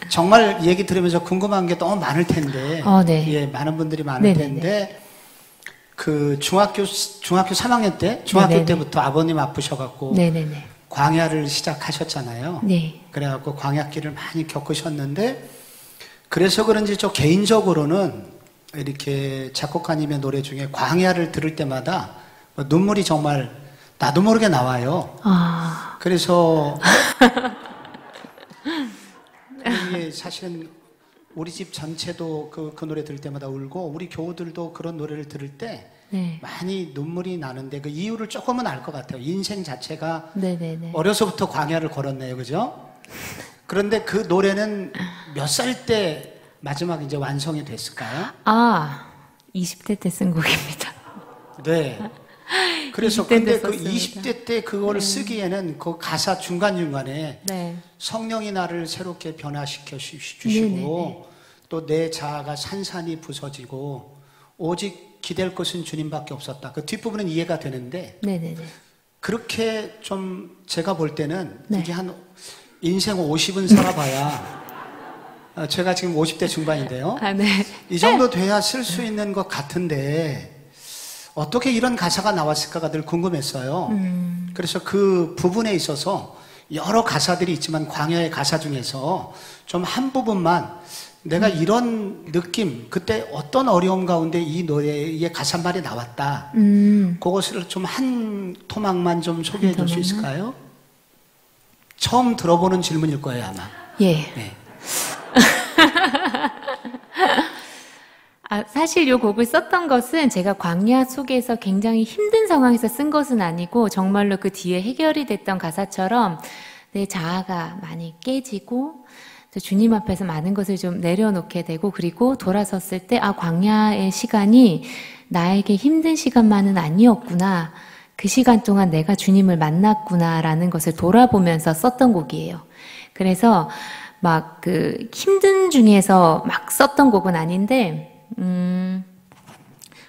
정말 얘기 들으면서 궁금한 게 너무 많을 텐데, 네. 예, 많은 분들이 많을 네네네. 텐데, 그 중학교 3학년 때, 중학교 네네네. 때부터 아버님 아프셔갖고 네네네. 광야를 시작하셨잖아요. 네. 그래갖고 광야길을 많이 겪으셨는데, 그래서 그런지 저 개인적으로는 이렇게 작곡가님의 노래 중에 광야를 들을 때마다 눈물이 정말 나도 모르게 나와요. 그래서 이게 사실은 우리 집 전체도 그 노래 들을 때마다 울고, 우리 교우들도 그런 노래를 들을 때 네. 많이 눈물이 나는데 그 이유를 조금은 알 것 같아요. 인생 자체가 네네네. 어려서부터 광야를 걸었네요. 그죠? 그런데 그 노래는 몇 살 때 마지막 이제 완성이 됐을까요? 20대 때 쓴 곡입니다. 네. 그래서 20대 때 근데 그 썼습니다. 20대 때 그거를 쓰기에는 그 가사 중간중간에 네. 성령이 나를 새롭게 변화시켜 주시고, 네네네. 또 내 자아가 산산이 부서지고 오직 기댈 것은 주님밖에 없었다. 그 뒷부분은 이해가 되는데, 네네네. 그렇게 좀 제가 볼 때는 네. 이게 한 인생 50은 살아봐야 제가 지금 50대 중반인데요. 네. 이 정도 돼야 쓸 수 있는 것 같은데 어떻게 이런 가사가 나왔을까가 늘 궁금했어요. 그래서 그 부분에 있어서 여러 가사들이 있지만 광야의 가사 중에서 좀 한 부분만 내가 이런 느낌, 그때 어떤 어려움 가운데 이 노래의 가사말이 나왔다. 그것을 좀 한 토막만 좀 소개해 줄 수 있을까요? 처음 들어보는 질문일 거예요, 아마. 예. 네. 사실 이 곡을 썼던 것은 제가 광야 속에서 굉장히 힘든 상황에서 쓴 것은 아니고, 정말로 그 뒤에 해결이 됐던 가사처럼 내 자아가 많이 깨지고 또 주님 앞에서 많은 것을 좀 내려놓게 되고, 그리고 돌아섰을 때 광야의 시간이 나에게 힘든 시간만은 아니었구나, 그 시간 동안 내가 주님을 만났구나라는 것을 돌아보면서 썼던 곡이에요. 그래서 막 그 힘든 중에서 막 썼던 곡은 아닌데,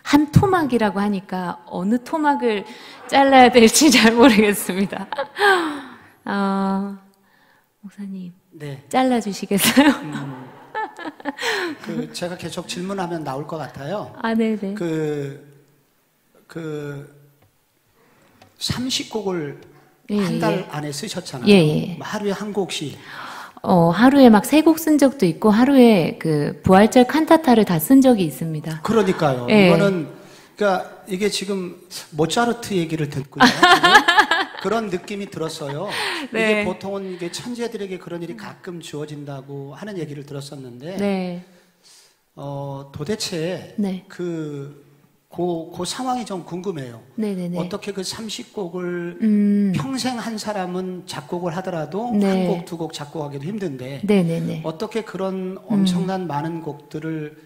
한 토막이라고 하니까 어느 토막을 잘라야 될지 잘 모르겠습니다. 목사님, 네. 잘라주시겠어요? 제가 계속 질문하면 나올 것 같아요. 네네. 30곡을 예, 한 달 예. 안에 쓰셨잖아요. 예. 하루에 한 곡씩. 하루에 막 3곡 쓴 적도 있고, 하루에 그 부활절 칸타타를 다 쓴 적이 있습니다. 그러니까요. 예. 이거는, 그러니까 이게 지금 모차르트 얘기를 듣고요. 지금 그런 느낌이 들었어요. 네. 이게 보통은 이게 천재들에게 그런 일이 가끔 주어진다고 하는 얘기를 들었었는데, 네. 도대체 네. 그 상황이 좀 궁금해요. 네네네. 어떻게 그 30곡을 평생 한 사람은 작곡을 하더라도 네. 한 곡, 두 곡 작곡하기도 힘든데, 네네네. 어떻게 그런 엄청난 많은 곡들을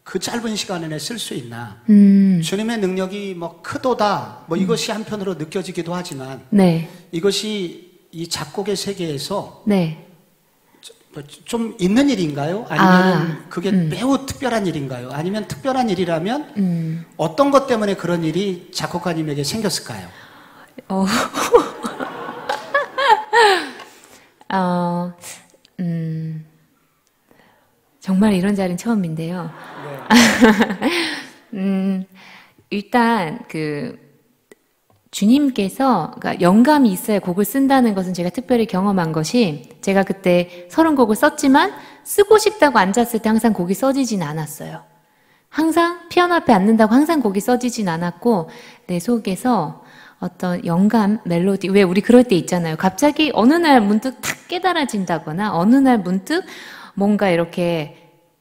그 짧은 시간 안에 쓸 수 있나? 주님의 능력이 뭐 크도다, 뭐 이것이 한편으로 느껴지기도 하지만, 네. 이것이 이 작곡의 세계에서 네. 좀 있는 일인가요? 아니면 그게 매우 특별한 일인가요? 아니면 특별한 일이라면 어떤 것 때문에 그런 일이 작곡가님에게 생겼을까요? 정말 이런 자리는 처음인데요. 네. 일단 주님께서, 그러니까 영감이 있어야 곡을 쓴다는 것은 제가 특별히 경험한 것이, 제가 그때 30곡을 썼지만 쓰고 싶다고 앉았을 때 항상 곡이 써지진 않았어요. 항상 피아노 앞에 앉는다고 항상 곡이 써지진 않았고, 내 속에서 어떤 영감, 멜로디, 왜 우리 그럴 때 있잖아요. 갑자기 어느 날 문득 탁 깨달아진다거나, 어느 날 문득 뭔가 이렇게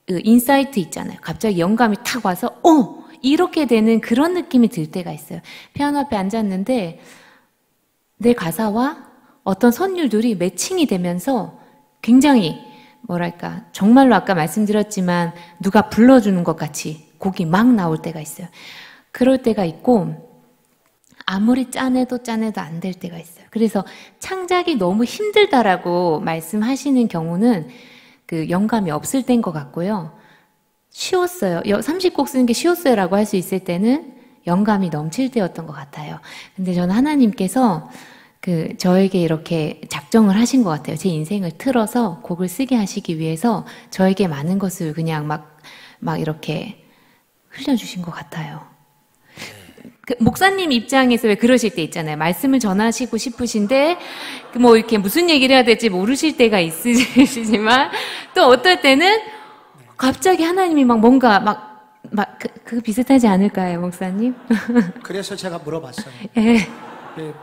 인사이트 있잖아요. 갑자기 영감이 탁 와서 이렇게 되는 그런 느낌이 들 때가 있어요. 피아노 앞에 앉았는데 내 가사와 어떤 선율들이 매칭이 되면서 굉장히 뭐랄까, 정말로 아까 말씀드렸지만 누가 불러주는 것 같이 곡이 막 나올 때가 있어요. 그럴 때가 있고, 아무리 짜내도 안 될 때가 있어요. 그래서 창작이 너무 힘들다라고 말씀하시는 경우는 그 영감이 없을 때인 것 같고요. 쉬웠어요. 30곡 쓰는 게 쉬웠어요 라고 할 수 있을 때는 영감이 넘칠 때였던 것 같아요. 근데 저는 하나님께서 저에게 이렇게 작정을 하신 것 같아요. 제 인생을 틀어서 곡을 쓰게 하시기 위해서 저에게 많은 것을 그냥 막 이렇게 흘려주신 것 같아요. 목사님 입장에서 왜 그러실 때 있잖아요. 말씀을 전하시고 싶으신데, 뭐 이렇게 무슨 얘기를 해야 될지 모르실 때가 있으시지만, 또 어떨 때는 갑자기 하나님이 막 뭔가 그거 비슷하지 않을까요, 목사님? 그래서 제가 물어봤어요. 예. 예,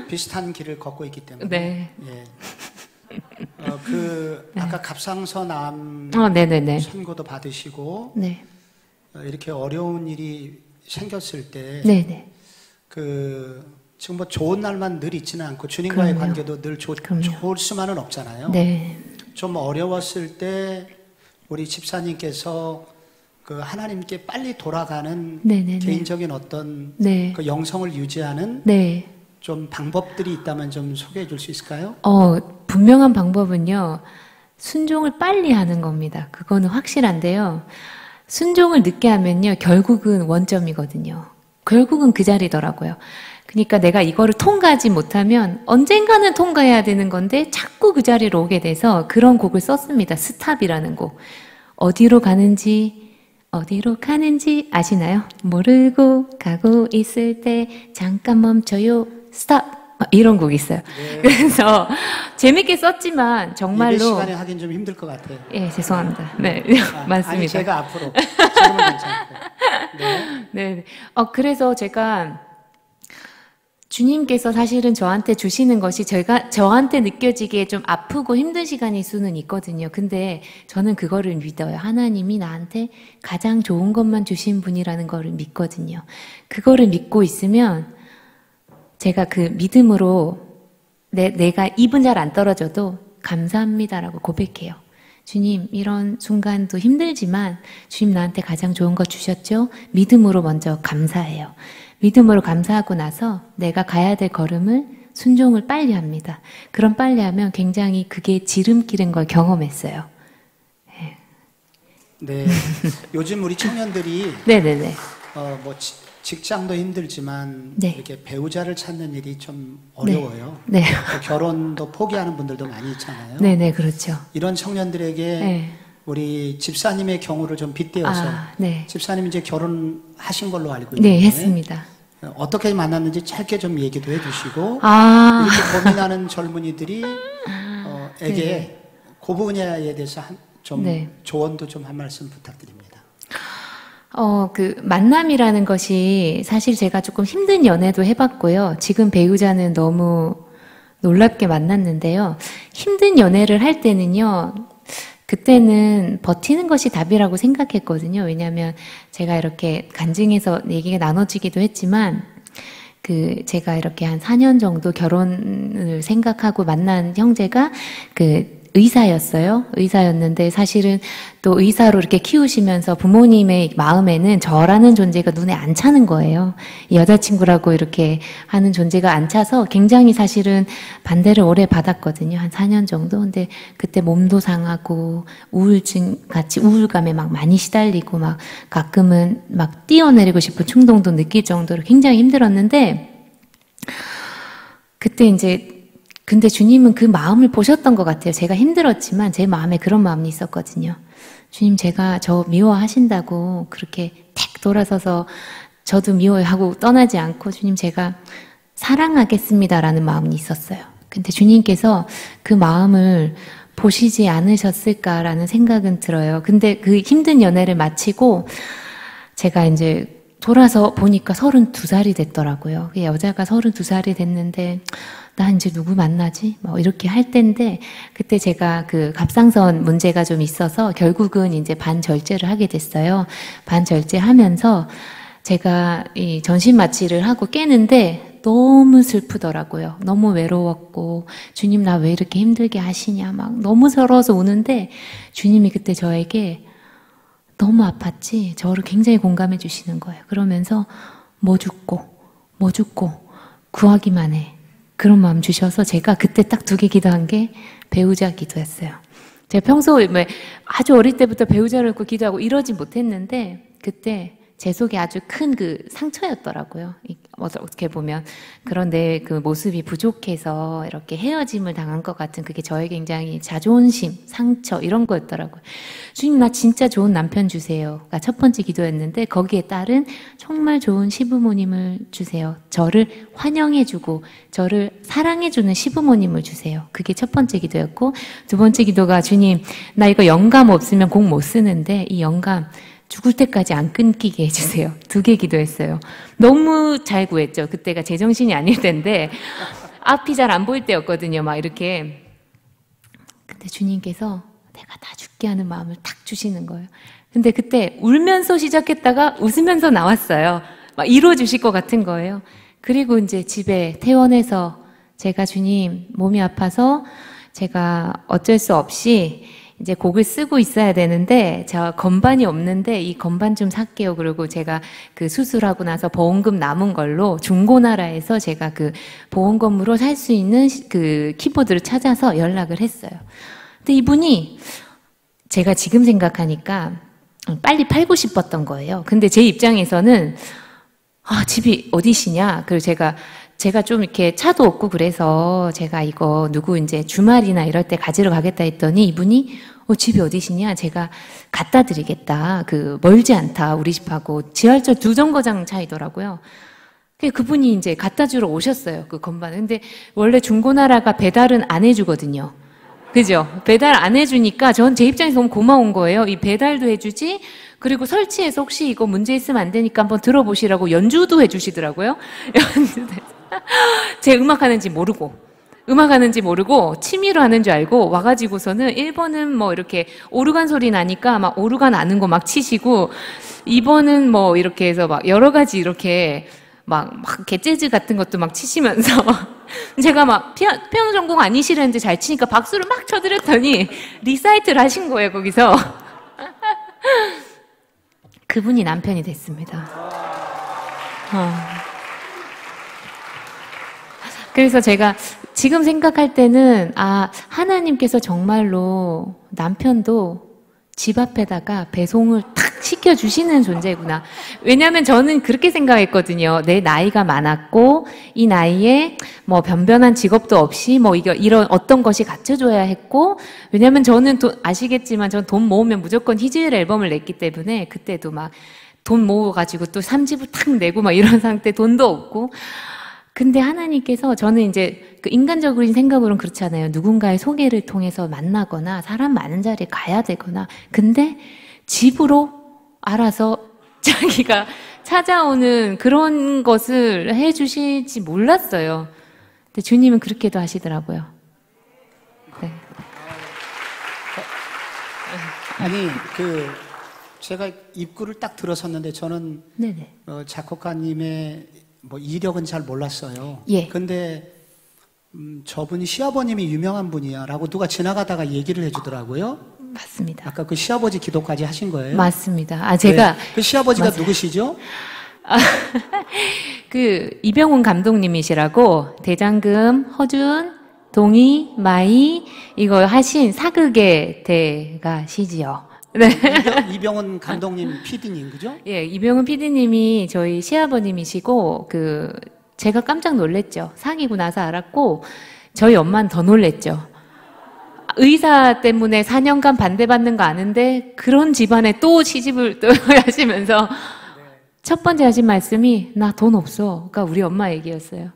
비슷한 길을 걷고 있기 때문에. 네. 예. 아까 갑상선암 네네네. 선고도 받으시고, 네. 이렇게 어려운 일이 생겼을 때, 네네. 지금 뭐 좋은 날만 늘 있지는 않고 주님과의 그럼요. 관계도 늘 좋을 수만은 없잖아요. 네. 좀 어려웠을 때 우리 집사님께서 하나님께 빨리 돌아가는 네네네. 개인적인 어떤 네. 그 영성을 유지하는 네. 좀 방법들이 있다면 좀 소개해 줄 수 있을까요? 분명한 방법은요, 순종을 빨리 하는 겁니다. 그거는 확실한데요. 순종을 늦게 하면요, 결국은 원점이거든요. 결국은 그 자리더라고요. 그러니까 내가 이거를 통과하지 못하면 언젠가는 통과해야 되는 건데 자꾸 그 자리로 오게 돼서 그런 곡을 썼습니다. 스탑이라는 곡. 어디로 가는지 아시나요? 모르고 가고 있을 때 잠깐 멈춰요. 스탑. 이런 곡이 있어요. 네. 그래서 재밌게 썼지만 정말로 예배 시간에 하긴 좀 힘들 것 같아요. 예, 죄송합니다. 네, 맞습니다. 아니 제가 앞으로 지금은 괜찮고. 네. 네. 그래서 제가 주님께서 사실은 저한테 주시는 것이 저한테 느껴지기에 좀 아프고 힘든 시간일 수는 있거든요. 근데 저는 그거를 믿어요. 하나님이 나한테 가장 좋은 것만 주신 분이라는 거를 믿거든요. 그거를 믿고 있으면 제가 그 믿음으로 내가 입은 잘 안 떨어져도 감사합니다라고 고백해요. 주님, 이런 순간도 힘들지만 주님 나한테 가장 좋은 거 주셨죠? 믿음으로 먼저 감사해요. 믿음으로 감사하고 나서 내가 가야 될 걸음을 순종을 빨리 합니다. 그럼 빨리 하면 굉장히 그게 지름길인 걸 경험했어요. 네. 요즘 우리 청년들이 네네네. 직장도 힘들지만 네. 이렇게 배우자를 찾는 일이 좀 어려워요. 네. 또 결혼도 포기하는 분들도 많이 있잖아요. 네네, 그렇죠. 이런 청년들에게 네. 우리 집사님의 경우를 좀 빗대어서 네. 집사님 이제 결혼하신 걸로 알고 있는데 네, 했습니다. 어떻게 만났는지 짧게 좀 얘기도 해주시고 이렇게 고민하는 젊은이들이 에게 네. 그 분야에 대해서 좀 네. 조언도 좀 한 말씀 부탁드립니다. 만남이라는 것이 사실 제가 조금 힘든 연애도 해봤고요. 지금 배우자는 너무 놀랍게 만났는데요. 힘든 연애를 할 때는요, 그때는 버티는 것이 답이라고 생각했거든요. 왜냐하면 제가 이렇게 간증해서 얘기가 나눠지기도 했지만, 제가 이렇게 한 4년 정도 결혼을 생각하고 만난 형제가 의사였어요. 의사였는데 사실은 또 의사로 이렇게 키우시면서 부모님의 마음에는 저라는 존재가 눈에 안 차는 거예요. 여자친구라고 이렇게 하는 존재가 안 차서 굉장히 사실은 반대를 오래 받았거든요. 한 4년 정도. 근데 그때 몸도 상하고 우울증 같이 우울감에 막 많이 시달리고 막 가끔은 막 뛰어내리고 싶은 충동도 느낄 정도로 굉장히 힘들었는데 그때 이제 근데 주님은 그 마음을 보셨던 것 같아요. 제가 힘들었지만 제 마음에 그런 마음이 있었거든요. 주님, 제가 저 미워하신다고 그렇게 탁 돌아서서 저도 미워하고 떠나지 않고 주님, 제가 사랑하겠습니다라는 마음이 있었어요. 근데 주님께서 그 마음을 보시지 않으셨을까라는 생각은 들어요. 근데 그 힘든 연애를 마치고 제가 이제 돌아서 보니까 32살이 됐더라고요. 여자가 32살이 됐는데 나 이제 누구 만나지? 이렇게 할 때인데 그때 제가 갑상선 문제가 좀 있어서 결국은 이제 반절제를 하게 됐어요. 반절제 하면서 제가 이 전신 마취를 하고 깨는데 너무 슬프더라고요. 너무 외로웠고 주님 나 왜 이렇게 힘들게 하시냐 막 너무 서러워서 우는데 주님이 그때 저에게 너무 아팠지 저를 굉장히 공감해 주시는 거예요. 그러면서 뭐 죽고 구하기만 해. 그런 마음 주셔서 제가 그때 딱 2개 기도한 게 배우자 기도였어요. 제가 평소에 아주 어릴 때부터 배우자를 갖고 기도하고 이러지 못했는데 그때 제 속에 아주 큰 상처였더라고요. 어떻게 보면 그런데 그 모습이 부족해서 이렇게 헤어짐을 당한 것 같은 그게 저의 굉장히 자존심, 상처 이런 거였더라고요. 주님 나 진짜 좋은 남편 주세요가 첫 번째 기도였는데 거기에 따른 정말 좋은 시부모님을 주세요. 저를 환영해주고 저를 사랑해주는 시부모님을 주세요. 그게 첫 번째 기도였고 두 번째 기도가 주님 나 이거 영감 없으면 곡 못 쓰는데 이 영감 죽을 때까지 안 끊기게 해주세요. 2개 기도했어요. 너무 잘 구했죠. 그때가 제정신이 아닐 텐데 앞이 잘 안 보일 때였거든요. 막 이렇게. 근데 주님께서 내가 다 죽게 하는 마음을 탁 주시는 거예요. 근데 그때 울면서 시작했다가 웃으면서 나왔어요. 막 이루어주실 것 같은 거예요. 그리고 이제 집에 퇴원해서 제가 주님 몸이 아파서 제가 어쩔 수 없이 이제 곡을 쓰고 있어야 되는데 저 건반이 없는데 이 건반 좀 살게요. 그리고 제가 그 수술하고 나서 보험금 남은 걸로 중고나라에서 제가 그 보험금으로 살 수 있는 그 키보드를 찾아서 연락을 했어요. 근데 이분이 제가 지금 생각하니까 빨리 팔고 싶었던 거예요. 근데 제 입장에서는 집이 어디시냐? 그리고 제가 좀 이렇게 차도 없고 그래서 제가 이거 누구 이제 주말이나 이럴 때 가지러 가겠다 했더니 이분이 집이 어디시냐? 제가 갖다 드리겠다. 멀지 않다. 우리 집하고 지하철 2정거장 차이더라고요. 그분이 이제 갖다 주러 오셨어요. 그 건반을. 근데 원래 중고나라가 배달은 안 해주거든요. 그죠? 배달 안 해주니까 전 제 입장에서 너무 고마운 거예요. 이 배달도 해주지 그리고 설치해서 혹시 이거 문제 있으면 안 되니까 한번 들어보시라고 연주도 해주시더라고요. 제 음악하는지 모르고 취미로 하는 줄 알고 와가지고서는 1번은 뭐 이렇게 오르간 소리 나니까 막 오르간 아는 거 막 치시고 2번은 뭐 이렇게 해서 막 여러 가지 이렇게 막 이렇게 재즈 같은 것도 막 치시면서 제가 막 피아노 전공 아니시라는데 잘 치니까 박수를 막 쳐드렸더니 리사이트를 하신 거예요 거기서. 그분이 남편이 됐습니다. 그래서 제가 지금 생각할 때는 하나님께서 정말로 남편도 집 앞에다가 배송을 탁 시켜주시는 존재구나. 왜냐하면 저는 그렇게 생각했거든요. 내 나이가 많았고 이 나이에 뭐 변변한 직업도 없이 뭐 이런 어떤 것이 갖춰줘야 했고 왜냐하면 저는 아시겠지만 전 돈 모으면 무조건 희주일 앨범을 냈기 때문에 그때도 막 돈 모아가지고 또 3집을 탁 내고 막 이런 상태 돈도 없고 근데 하나님께서 저는 이제 그 인간적인 생각으로는 그렇잖아요. 누군가의 소개를 통해서 만나거나 사람 많은 자리에 가야 되거나 근데 집으로 알아서 자기가 찾아오는 그런 것을 해주실지 몰랐어요. 근데 주님은 그렇게도 하시더라고요. 네. 아니 제가 입구를 딱 들어섰는데 저는 네네. 작곡가님의 뭐 이력은 잘 몰랐어요. 예. 근데 저분이 시아버님이 유명한 분이야라고 누가 지나가다가 얘기를 해주더라고요. 맞습니다. 아까 그 시아버지 기도까지 하신 거예요? 맞습니다. 제가 네. 그 시아버지가 맞아요. 누구시죠? 이병훈 감독님이시라고 대장금, 허준, 동희, 마이 이거 하신 사극의 대가시지요. 네. 이병훈 감독님 PD님 그죠? 예, 이병훈 PD님이 저희 시아버님이시고 제가 깜짝 놀랬죠. 사귀고 나서 알았고 저희 엄마는 더 놀랬죠. 의사 때문에 4년간 반대받는 거 아는데 그런 집안에 또 시집을 또 하시면서 첫 번째 하신 말씀이 나 돈 없어. 그러니까 우리 엄마 얘기였어요.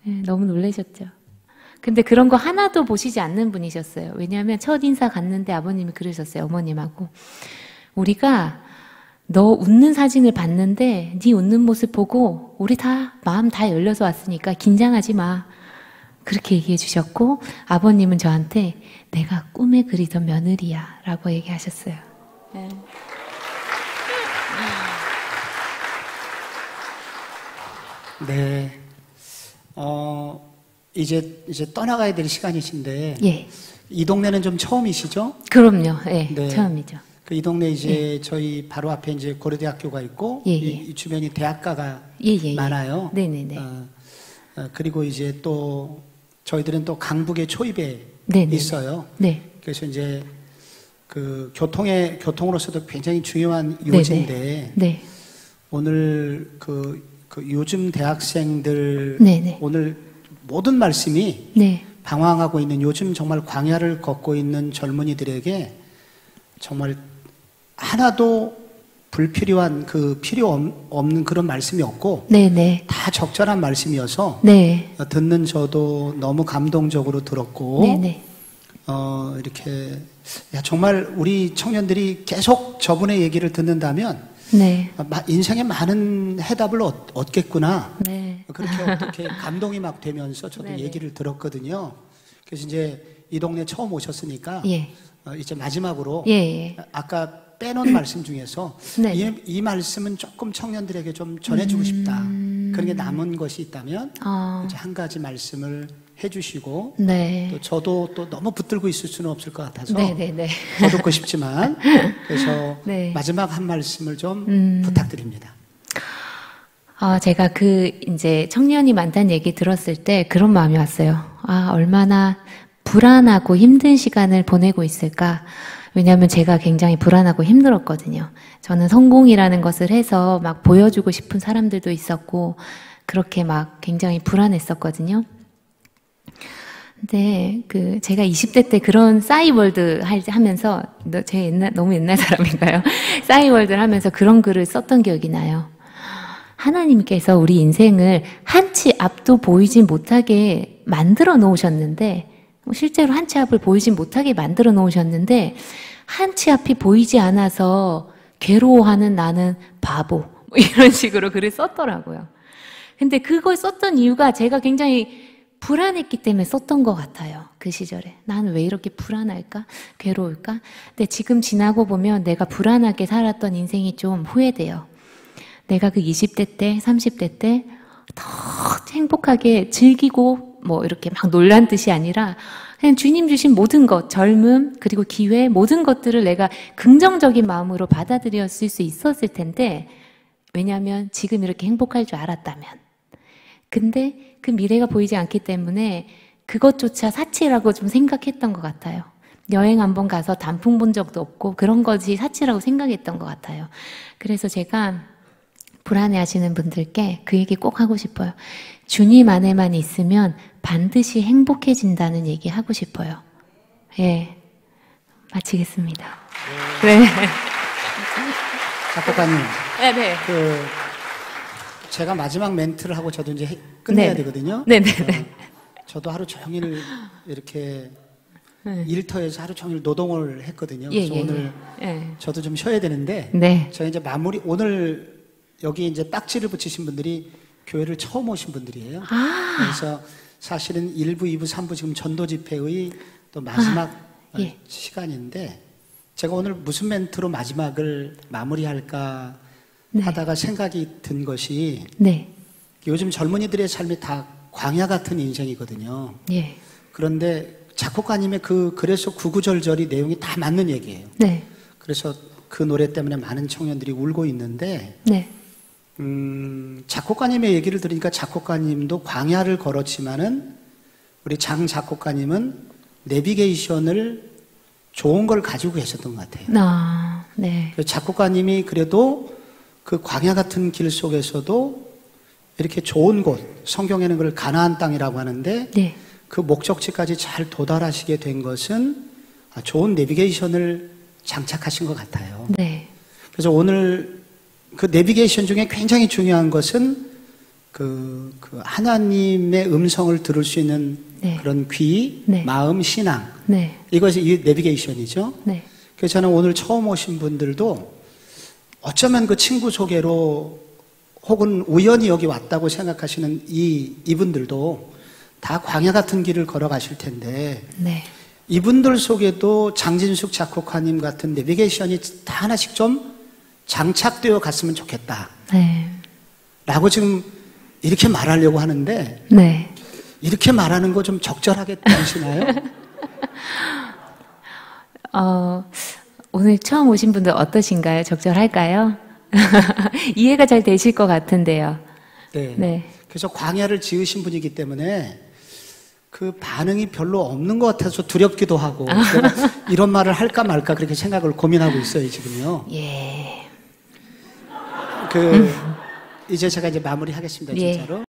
네, 너무 놀라셨죠. 근데 그런 거 하나도 보시지 않는 분이셨어요. 왜냐하면 첫 인사 갔는데 아버님이 그러셨어요. 어머님하고. 우리가 너 웃는 사진을 봤는데 네 웃는 모습 보고 우리 다 마음 다 열려서 왔으니까 긴장하지 마. 그렇게 얘기해 주셨고 아버님은 저한테 내가 꿈에 그리던 며느리야 라고 얘기하셨어요. 네. 네. 이제 떠나가야 될 시간이신데. 예. 이 동네는 좀 처음이시죠? 그럼요. 예. 네. 처음이죠. 이 동네 이제 저희 바로 앞에 이제 고려대학교가 있고 이 주변이 대학가가 많아요. 네네네. 그리고 이제 또 저희들은 또 강북의 초입에 있어요. 네. 그래서 이제 그 교통으로서도 굉장히 중요한 요지인데 네. 오늘 그 그 요즘 대학생들 네네. 오늘 모든 말씀이 네. 방황하고 있는 요즘 정말 광야를 걷고 있는 젊은이들에게 정말 하나도 불필요한 그 필요 없는 그런 말씀이 없고 네네. 다 적절한 말씀이어서 네. 듣는 저도 너무 감동적으로 들었고 네네. 이렇게 야, 정말 우리 청년들이 계속 저분의 얘기를 듣는다면 네. 인생에 많은 해답을 얻겠구나. 네. 그렇게 어떻게 감동이 막 되면서 저도 네네. 얘기를 들었거든요. 그래서 이제 이 동네 처음 오셨으니까 예. 이제 마지막으로 예. 아까 빼놓은 말씀 중에서 네. 이 말씀은 조금 청년들에게 좀 전해주고 싶다. 그런 게 남은 것이 있다면 이제 한 가지 말씀을 해주시고 네. 또 저도 또 너무 붙들고 있을 수는 없을 것 같아서 네네네. 더 듣고 싶지만 그래서 네. 마지막 한 말씀을 좀 부탁드립니다. 제가 이제 청년이 많다는 얘기 들었을 때 그런 마음이 왔어요. 얼마나 불안하고 힘든 시간을 보내고 있을까. 왜냐하면 제가 굉장히 불안하고 힘들었거든요. 저는 성공이라는 것을 해서 막 보여주고 싶은 사람들도 있었고, 그렇게 막 굉장히 불안했었거든요. 근데 제가 20대 때 그런 싸이월드 하면서, 너무 옛날 사람인가요? 싸이월드를 하면서 그런 글을 썼던 기억이 나요. 하나님께서 우리 인생을 한 치 앞도 보이지 못하게 만들어 놓으셨는데, 실제로 한 치 앞을 보이지 못하게 만들어 놓으셨는데, 한 치 앞이 보이지 않아서 괴로워하는 나는 바보. 이런 식으로 글을 썼더라고요. 근데 그걸 썼던 이유가 제가 굉장히 불안했기 때문에 썼던 것 같아요. 그 시절에. 나는 왜 이렇게 불안할까? 괴로울까? 근데 지금 지나고 보면 내가 불안하게 살았던 인생이 좀 후회돼요. 내가 그 20대 때, 30대 때 더 행복하게 즐기고 이렇게 막 놀란 뜻이 아니라 그냥 주님 주신 모든 것, 젊음, 그리고 기회, 모든 것들을 내가 긍정적인 마음으로 받아들였을 수 있었을 텐데, 왜냐하면 지금 이렇게 행복할 줄 알았다면. 근데 그 미래가 보이지 않기 때문에 그것조차 사치라고 좀 생각했던 것 같아요. 여행 한번 가서 단풍 본 적도 없고 그런 것이 사치라고 생각했던 것 같아요. 그래서 제가 불안해 하시는 분들께 그 얘기 꼭 하고 싶어요. 주님 안에만 있으면 반드시 행복해진다는 얘기 하고 싶어요. 예. 마치겠습니다. 네. 작곡가님. 네. 제가 마지막 멘트를 하고 저도 이제 끝내야 되거든요. 네네. 저도 하루 종일 이렇게 일터에서 하루 종일 노동을 했거든요. 예, 그래서 오늘 저도 좀 쉬어야 되는데, 저희 이제 오늘 여기 이제 딱지를 붙이신 분들이 교회를 처음 오신 분들이에요. 그래서 사실은 1부, 2부, 3부 지금 전도 집회의 또 마지막 시간인데, 제가 오늘 무슨 멘트로 마지막을 마무리할까 하다가 생각이 든 것이, 요즘 젊은이들의 삶이 다 광야 같은 인생이거든요. 그런데 작곡가님의 그 글에서 구구절절이 내용이 다 맞는 얘기예요. 그래서 그 노래 때문에 많은 청년들이 울고 있는데, 작곡가님의 얘기를 들으니까 작곡가님도 광야를 걸었지만은 우리 장 작곡가님은 내비게이션을 좋은 걸 가지고 계셨던 것 같아요. 작곡가님이 그래도 그 광야 같은 길 속에서도 이렇게 좋은 곳, 성경에는 그걸 가나안 땅이라고 하는데 그 목적지까지 잘 도달하시게 된 것은 좋은 내비게이션을 장착하신 것 같아요. 그래서 오늘 그 내비게이션 중에 굉장히 중요한 것은 그 하나님의 음성을 들을 수 있는 그런 귀, 마음, 신앙. 이것이 이 내비게이션이죠. 그래서 저는 오늘 처음 오신 분들도 어쩌면 그 친구 소개로 혹은 우연히 여기 왔다고 생각하시는 이분들도 다 광야 같은 길을 걸어가실 텐데, 이분들 속에도 장진숙 작곡가님 같은 내비게이션이 다 하나씩 좀 장착되어 갔으면 좋겠다. 라고 지금 이렇게 말하려고 하는데, 이렇게 말하는 거 좀 적절하게 들으시나요? 오늘 처음 오신 분들 어떠신가요? 적절할까요? 이해가 잘 되실 것 같은데요. 그래서 광야를 지으신 분이기 때문에 그 반응이 별로 없는 것 같아서 두렵기도 하고, 이런 말을 할까 말까 그렇게 생각을 고민하고 있어요, 지금요. 이제 제가 이제 마무리하겠습니다. 예. 진짜로.